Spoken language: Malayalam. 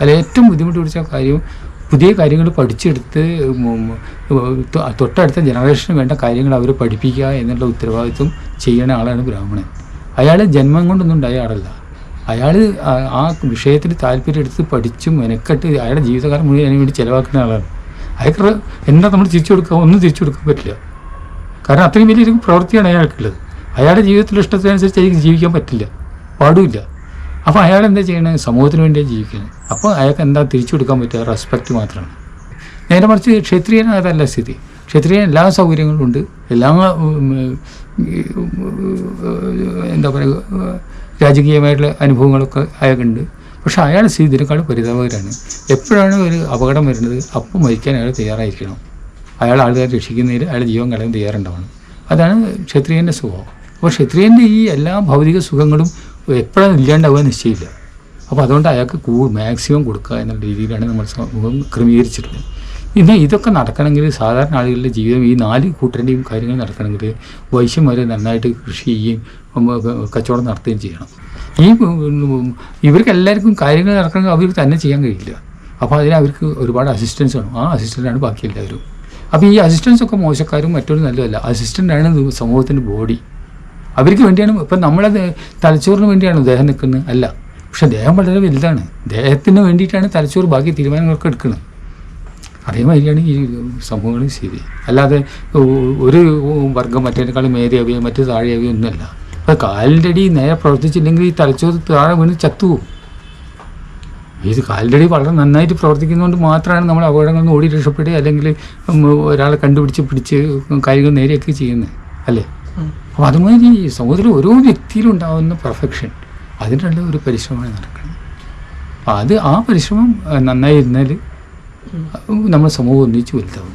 അതിൽ ഏറ്റവും ബുദ്ധിമുട്ട് പിടിച്ച കാര്യം പുതിയ കാര്യങ്ങൾ പഠിച്ചെടുത്ത് തൊട്ടടുത്ത ജനറേഷന് വേണ്ട കാര്യങ്ങൾ അവർ പഠിപ്പിക്കുക എന്നുള്ള ഉത്തരവാദിത്വം ചെയ്യുന്ന ആളാണ് ബ്രാഹ്മണൻ. അയാൾ ജന്മം കൊണ്ടൊന്നും ഉണ്ടായ ആളല്ല. അയാൾ ആ വിഷയത്തിൽ താല്പര്യം എടുത്ത് പഠിച്ചും മെനക്കെട്ട് അയാളുടെ ജീവിതകാലം മുഴുവൻ അതിന് വേണ്ടി ചിലവാക്കുന്ന ആളാണ്. അയാൾക്ക് എന്താ നമ്മൾ തിരിച്ചു കൊടുക്കുക? ഒന്നും തിരിച്ചു കൊടുക്കാൻ പറ്റില്ല. കാരണം അത്രയും വലിയൊരു പ്രവൃത്തിയാണ് അയാൾക്കുള്ളത്. അയാളുടെ ജീവിതത്തിലെ ഇഷ്ടത്തിനനുസരിച്ച് അയാൾക്ക് ജീവിക്കാൻ പറ്റില്ല, പാടില്ല. അപ്പോൾ അയാൾ എന്താ ചെയ്യണത്? സമൂഹത്തിന് വേണ്ടിയാണ് ജീവിക്കുന്നത്. അപ്പോൾ അയാൾക്ക് എന്താ തിരിച്ചു കൊടുക്കാൻ പറ്റുക? റെസ്പെക്റ്റ് മാത്രമാണ്. നേരെ മറിച്ച് ക്ഷത്രിയന് അതല്ല സ്ഥിതി. ക്ഷത്രിയൻ എല്ലാ സൗകര്യങ്ങളും ഉണ്ട്, എല്ലാ എന്താ പറയുക രാജകീയമായിട്ടുള്ള അനുഭവങ്ങളൊക്കെ അയാൾക്കുണ്ട്. പക്ഷെ അയാൾ ഇതിനേക്കാൾ പരിതാപകരമാണ്. എപ്പോഴാണ് ഒരു അപകടം വരുന്നത് അപ്പം മരിക്കാൻ അയാൾ തയ്യാറായിരിക്കണം. അയാൾ ആൾക്കാരെ രക്ഷിക്കുന്നതിൽ അയാൾ ജീവൻ കളയാൻ തയ്യാറുണ്ടാവണം. അതാണ് ക്ഷത്രിയൻ്റെ സ്വഭാവം. അപ്പോൾ ക്ഷത്രിയൻ്റെ ഈ എല്ലാ ഭൗതിക സുഖങ്ങളും എപ്പോഴാണ് ഇല്ലാണ്ടാവുക നിശ്ചയമില്ല. അപ്പോൾ അതുകൊണ്ട് അയാൾക്ക് മാക്സിമം കൊടുക്കുക എന്നുള്ള രീതിയിലാണ് നമ്മൾ സമൂഹം ക്രമീകരിച്ചിട്ടുള്ളത്. ഇന്ന് ഇതൊക്കെ നടക്കണമെങ്കിൽ സാധാരണ ആളുകളുടെ ജീവിതം ഈ 4 കൂട്ടരുടെയും കാര്യങ്ങൾ നടക്കണമെങ്കിൽ വൈശ്യന്മാർ നന്നായിട്ട് കൃഷി ചെയ്യുകയും കച്ചവടം നടത്തുകയും ചെയ്യണം. ഇവർക്ക് എല്ലാവർക്കും കാര്യങ്ങൾ നടക്കണമെങ്കിൽ അവർക്ക് തന്നെ ചെയ്യാൻ കഴിയില്ല. അപ്പോൾ അതിന് അവർക്ക് ഒരുപാട് അസിസ്റ്റൻസ് വേണം. ആ അസിസ്റ്റൻ്റാണ് ബാക്കി എല്ലാവരും. അപ്പോൾ ഈ അസിസ്റ്റൻസൊക്കെ മോശക്കാരും മറ്റൊരു നല്ലതല്ല. അസിസ്റ്റൻ്റാണ് സമൂഹത്തിൻ്റെ ബോഡി. അവർക്ക് വേണ്ടിയാണ്. ഇപ്പം നമ്മളത് തലച്ചോറിന് വേണ്ടിയാണ് ദേഹം നിൽക്കുന്നത് അല്ല. പക്ഷെ ദേഹം വളരെ വലുതാണ്. ദേഹത്തിന് വേണ്ടിയിട്ടാണ് തലച്ചോറ് ബാക്കി തീരുമാനങ്ങളൊക്കെ എടുക്കുന്നത്. അതേമാതിരിയാണ് ഈ സംഭവങ്ങൾ ശരി. അല്ലാതെ ഒരു വർഗം മറ്റേക്കാളും മേധാവിയോ മറ്റു താഴെയാവിയോ ഒന്നുമല്ല. അപ്പോൾ കാലിൻ്റെ അടി നേരെ പ്രവർത്തിച്ചില്ലെങ്കിൽ ഈ തലച്ചോറ് താഴെ വീണ് ചത്തുപോകും. ഇത് കാലിൻ്റെ അടി വളരെ നന്നായിട്ട് പ്രവർത്തിക്കുന്നതുകൊണ്ട് മാത്രമാണ് നമ്മൾ അപകടങ്ങളിൽ നിന്ന് ഓടി രക്ഷപ്പെടുക അല്ലെങ്കിൽ ഒരാളെ പിടിച്ച് കാര്യങ്ങൾ നേരെയൊക്കെ ചെയ്യുന്നത് അല്ലേ. അപ്പോൾ അതുമാതിരി സമൂഹത്തിൽ ഓരോ വ്യക്തിയിലും ഉണ്ടാകുന്ന പെർഫെക്ഷൻ അതിനുള്ള ഒരു പരിശ്രമമാണ് നടക്കുന്നത്. അപ്പോൾ ആ പരിശ്രമം നന്നായിരുന്നാൽ നമ്മുടെ സമൂഹം ഒന്നിച്ച് വലുതാവും.